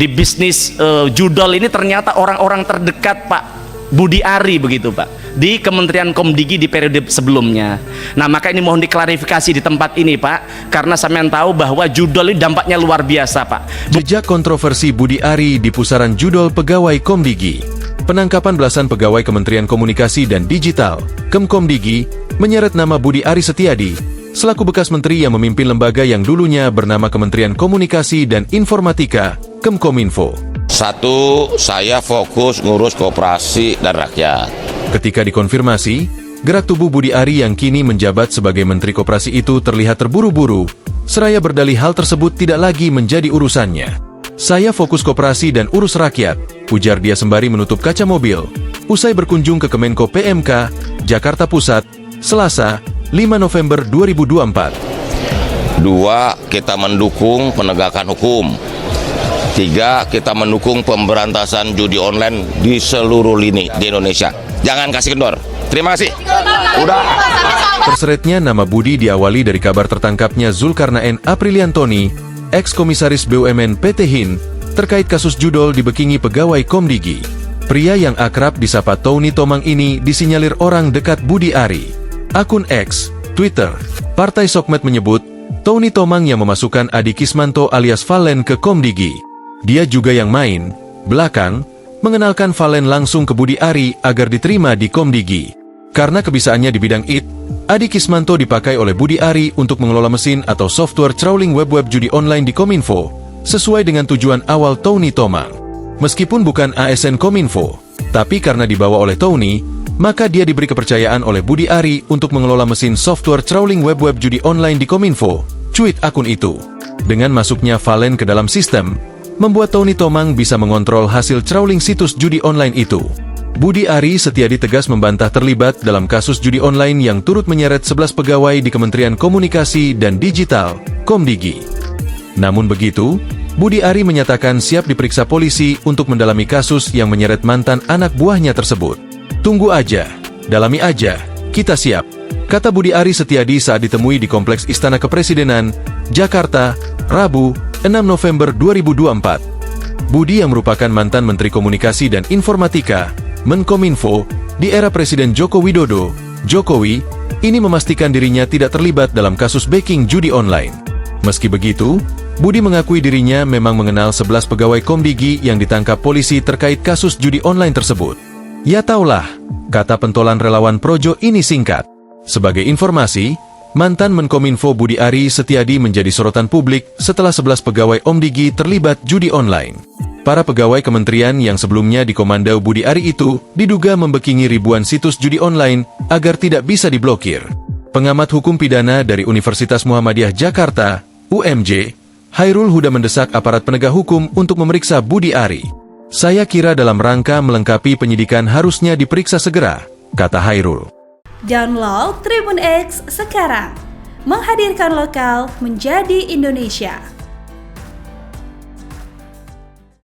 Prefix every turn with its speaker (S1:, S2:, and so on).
S1: Di bisnis judol ini ternyata orang-orang terdekat Pak Budi Ari begitu Pak, di Kementerian Komdigi di periode sebelumnya. Nah maka ini mohon diklarifikasi di tempat ini Pak, karena sampean tahu bahwa judol ini dampaknya luar biasa Pak.
S2: Jejak kontroversi Budi Ari di pusaran judol pegawai Komdigi. Penangkapan belasan pegawai Kementerian Komunikasi dan Digital, Kemkomdigi, menyeret nama Budi Ari Setiadi, selaku bekas menteri yang memimpin lembaga yang dulunya bernama Kementerian Komunikasi dan Informatika, Kemkominfo.
S3: Satu, saya fokus ngurus koperasi dan rakyat.
S2: Ketika dikonfirmasi, gerak tubuh Budi Ari yang kini menjabat sebagai Menteri Koperasi itu terlihat terburu-buru, seraya berdalih hal tersebut tidak lagi menjadi urusannya. Saya fokus koperasi dan urus rakyat, ujar dia sembari menutup kaca mobil, usai berkunjung ke Kemenko PMK, Jakarta Pusat, Selasa, 5 November 2024.
S3: Dua, kita mendukung penegakan hukum. Tiga, kita mendukung pemberantasan judi online di seluruh lini di Indonesia. Jangan kasih kendor. Terima kasih. Udah.
S2: Terseretnya nama Budi diawali dari kabar tertangkapnya Zulkarnaen Apriliantoni, ex-komisaris BUMN PT HIN, terkait kasus judol dibekingi pegawai Komdigi. Pria yang akrab disapa Tony Tomang ini disinyalir orang dekat Budi Ari. Akun X, Twitter, Partai Sokmed menyebut, Tony Tomang yang memasukkan Adi Kismanto alias Valen ke Komdigi. Dia juga yang main, belakang, mengenalkan Valen langsung ke Budi Ari agar diterima di Komdigi. Karena kebisaannya di bidang IT, Adi Kismanto dipakai oleh Budi Ari untuk mengelola mesin atau software crawling web-web judi online di Kominfo, sesuai dengan tujuan awal Tony Tomang. Meskipun bukan ASN Kominfo, tapi karena dibawa oleh Tony, maka dia diberi kepercayaan oleh Budi Ari untuk mengelola mesin software crawling web-web judi online di Kominfo, cuit akun itu. Dengan masuknya Valen ke dalam sistem, membuat Tony Tomang bisa mengontrol hasil crawling situs judi online itu. Budi Ari Setiadi tegas membantah terlibat dalam kasus judi online yang turut menyeret 11 pegawai di Kementerian Komunikasi dan Digital, Komdigi. Namun begitu, Budi Ari menyatakan siap diperiksa polisi untuk mendalami kasus yang menyeret mantan anak buahnya tersebut. Tunggu aja, dalami aja, kita siap, kata Budi Ari Setiadi saat ditemui di Kompleks Istana Kepresidenan, Jakarta, Rabu, 6 November 2024. Budi yang merupakan mantan Menteri Komunikasi dan Informatika, Menkominfo, di era Presiden Joko Widodo, Jokowi, ini memastikan dirinya tidak terlibat dalam kasus backing judi online. Meski begitu, Budi mengakui dirinya memang mengenal 11 pegawai Komdigi yang ditangkap polisi terkait kasus judi online tersebut. Ya taulah, kata pentolan relawan Projo ini singkat. Sebagai informasi, mantan Menkominfo Budi Ari Setiadi menjadi sorotan publik setelah 11 pegawai Komdigi terlibat judi online. Para pegawai kementerian yang sebelumnya dikomando Budi Ari itu diduga membekingi ribuan situs judi online agar tidak bisa diblokir. Pengamat hukum pidana dari Universitas Muhammadiyah Jakarta, UMJ, Hairul Huda mendesak aparat penegak hukum untuk memeriksa Budi Ari. Saya kira dalam rangka melengkapi penyidikan harusnya diperiksa segera, kata Hairul.
S4: Download Tribun X sekarang, menghadirkan lokal menjadi Indonesia.